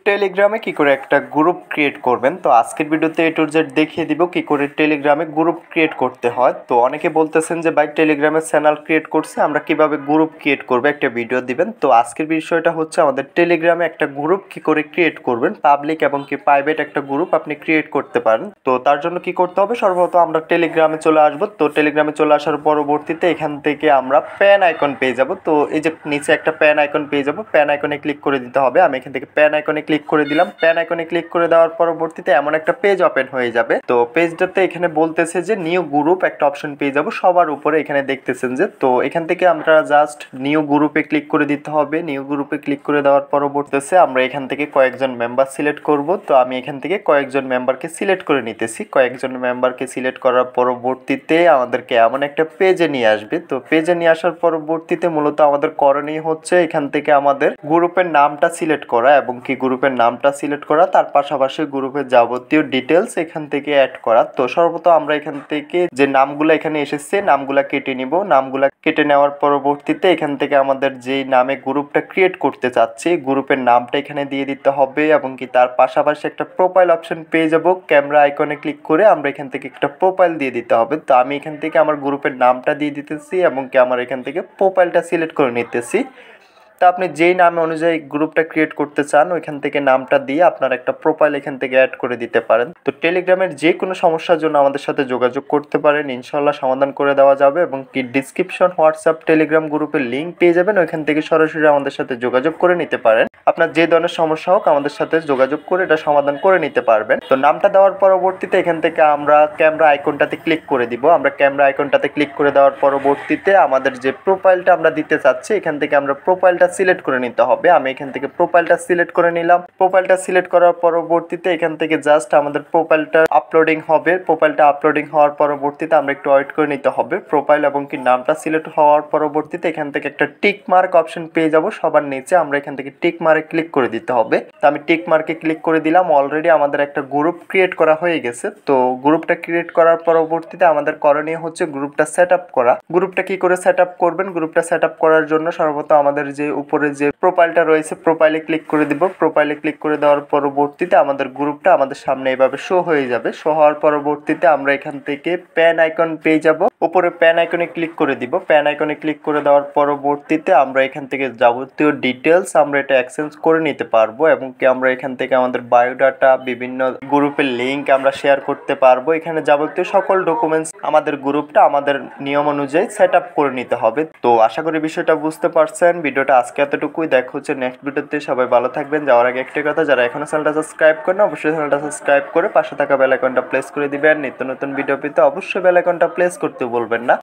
টেলিগ্রামে কি করে একটা গ্রুপ ক্রিয়েট করবেন। তো আজকের ভিডিওতে এ টু জেড দেখিয়ে দিব কি করে টেলিগ্রামে গ্রুপ ক্রিয়েট করতে হয়। তো অনেকে বলতেছেন যে ভাই টেলিগ্রামে চ্যানেল ক্রিয়েট করছে, আমরা কিভাবে গ্রুপ ক্রিয়েট করব, একটা ভিডিও দিবেন। তো আজকের বিষয়টা হচ্ছে আমাদের টেলিগ্রামে একটা গ্রুপ কি করে ক্রিয়েট করবেন, পাবলিক এবং কি প্রাইভেট একটা গ্রুপ আপনি ক্রিয়েট করতে পারেন। তো তার জন্য কি করতে হবে, সর্বপ্রথম আমরা টেলিগ্রামে চলে আসব। তো টেলিগ্রামে চলে আসার পরবর্তীতে এখান থেকে আমরা প্যান আইকন পেয়ে যাব। তো এই যে নিচে একটা প্যান আইকন পেয়ে যাব, প্যান আইকনে ক্লিক করে দিতে হবে। আমি এখান থেকে প্যান আইকনে ক্লিক করে দিলাম। প্যান আইকনে ক্লিক করে দেওয়ার পরবর্তীতে এমন একটা পেজ ওপেন হয়ে যাবে। তো পেজটাতে এখানে বলতেছে যে নিউ গ্রুপ একটা অপশন পেয়ে যাব সবার উপরে, এখানে দেখতেছেন যে। তো এখান থেকে আমরা জাস্ট নিউ গ্রুপে ক্লিক করে দিতে হবে। নিউ গ্রুপে ক্লিক করে দেওয়ার পরবর্তীতে আমরা এখান থেকে কয়েকজন মেম্বার সিলেক্ট করব। তো আমি এখান থেকে কয়েকজন মেম্বারকে সিলেক্ট করে নিতেছি। কয়েকজন মেম্বারকে সিলেক্ট করার পরবর্তীতে আমাদেরকে এমন একটা পেজে নিয়ে আসবে। তো পেজে নিয়ে আসার পরবর্তীতে মূলত আমাদের করণীয় হচ্ছে এখান থেকে আমাদের গ্রুপের নামটা সিলেক্ট করা এবং কি গ্রুপের নামটা সিলেক্ট করা, তার পাশাপাশি গ্রুপের যাবতীয় ডিটেলস এখান থেকে অ্যাড করা। তো সর্বপ্রথম আমরা এখান থেকে যে নামগুলো এখানে এসেছে নামগুলা কেটে নিব। নামগুলা কেটে নেওয়ার পরবর্তীতে এখান থেকে আমাদের যেই নামে গ্রুপটা ক্রিয়েট করতে চাচ্ছি গ্রুপের নামটা এখানে দিয়ে দিতে হবে এবং কি তার পাশাপাশি একটা প্রোফাইল অপশন পেয়ে যাব। ক্যামেরা আইকনে ক্লিক করে আমরা এখান থেকে একটা প্রোফাইল দিয়ে দিতে হবে। তো আমি এখান থেকে আমার গ্রুপের নামটা দিয়ে দিতেছি এবং কি আমার এখান থেকে প্রোফাইলটা সিলেক্ট করে নিতেছি। তো আপনি যেই নামে অনুযায়ী গ্রুপটা ক্রিয়েট করতে চান ওইখান থেকে নামটা দিয়ে আপনার একটা প্রোফাইল এখান থেকে অ্যাড করে দিতে পারেন। তো টেলিগ্রামের যে কোনো সমস্যার জন্য আমাদের সাথে যোগাযোগ করতে পারেন, ইনশাল্লাহ সমাধান করে দেওয়া যাবে। এবং কি ডিসক্রিপশন হোয়াটসঅ্যাপ টেলিগ্রাম গ্রুপের লিঙ্ক পেয়ে যাবেন, ওইখান থেকে সরাসরি আমাদের সাথে যোগাযোগ করে নিতে পারেন। আপনার যে ধরনের সমস্যা হোক আমাদের সাথে যোগাযোগ করে এটা সমাধান করে নিতে পারবেন। তো নামটা দেওয়ার পরবর্তীতে এখান থেকে আমরা ক্যামেরা আইকনটাতে ক্লিক করে দিব। আমরা ক্যামেরা আইকনটাতে ক্লিক করে দেওয়ার পরবর্তীতে আমাদের যে প্রোফাইলটা আমরা দিতে চাচ্ছি এখান থেকে আমরা প্রোফাইলটা সিলেক্ট করে নিতে হবে। আমি এখান থেকে প্রোফাইলটা সিলেক্ট করে নিলাম। প্রোফাইলটা সিলেক্ট করার পরবর্তীতে এখান থেকে জাস্ট আমাদের প্রোফাইলটা আপলোডিং হবে। প্রোফাইলটা আপলোডিং হওয়ার পরবর্তীতে আমরা একটু ওয়েট করে নিতে হবে। প্রোফাইল এবং কি নামটা সিলেক্ট হওয়ার পরবর্তীতে এখান থেকে একটা টিক মার্ক অপশন পেয়ে যাব সবার নিচে। আমরা এখান থেকে টিক মার্কে ক্লিক করে দিতে হবে। তো আমি টিক মার্কে ক্লিক করে দিলাম। অলরেডি আমাদের একটা গ্রুপ ক্রিয়েট করা হয়ে গেছে। তো গ্রুপটা ক্রিয়েট করার পরবর্তীতে আমাদের করণীয় হচ্ছে গ্রুপটা সেট আপ করা। গ্রুপটা কি করে সেট আপ করবেন, গ্রুপটা সেট আপ করার জন্য সর্বপ্রথম আমাদের যে উপরে যে প্রোফাইলটা রয়েছে প্রোফাইলে ক্লিক করে দিব। প্রোফাইলে ক্লিক করে দেওয়ার পরবর্তীতে আমাদের গ্রুপটা আমাদের সামনে এইভাবে শো হয়ে যাবে। শো হওয়ার পরবর্তীতে আমরা এখান থেকে প্যান আইকন পেয়ে যাব। উপরে প্যান আইকনে ক্লিক করে দিব। প্যান আইকনে ক্লিক করে দেওয়ার পরবর্তীতে আমরা এখান থেকে যাবতীয় ডিটেলস আমরা এটা এক্সচেঞ্জ করে নিতে পারবো এবং কি আমরা এখান থেকে আমাদের বায়োডাটা, বিভিন্ন গ্রুপের লিঙ্ক আমরা শেয়ার করতে পারবো। এখানে যাবতীয় সকল ডকুমেন্টস আমাদের গ্রুপটা আমাদের নিয়ম অনুযায়ী সেট আপ করে নিতে হবে। তো আশা করি বিষয়টা বুঝতে পারছেন। ভিডিওটা আজকে এতটুকুই, দেখা হচ্ছে নেক্সট ভিডিওতে। সবাই ভালো থাকবেন। যাওয়ার আগে একটাই কথা, যারা এখনো চ্যানেলটা সাবস্ক্রাইব করেন অবশ্যই চ্যানেলটা সাবস্ক্রাইব করে পাশে থাকা বেল আইকনটা প্রেস করে দিবেন। নিত্য নতুন ভিডিও পেতে অবশ্যই বেল আইকনটা প্রেস করতে বলবেন না।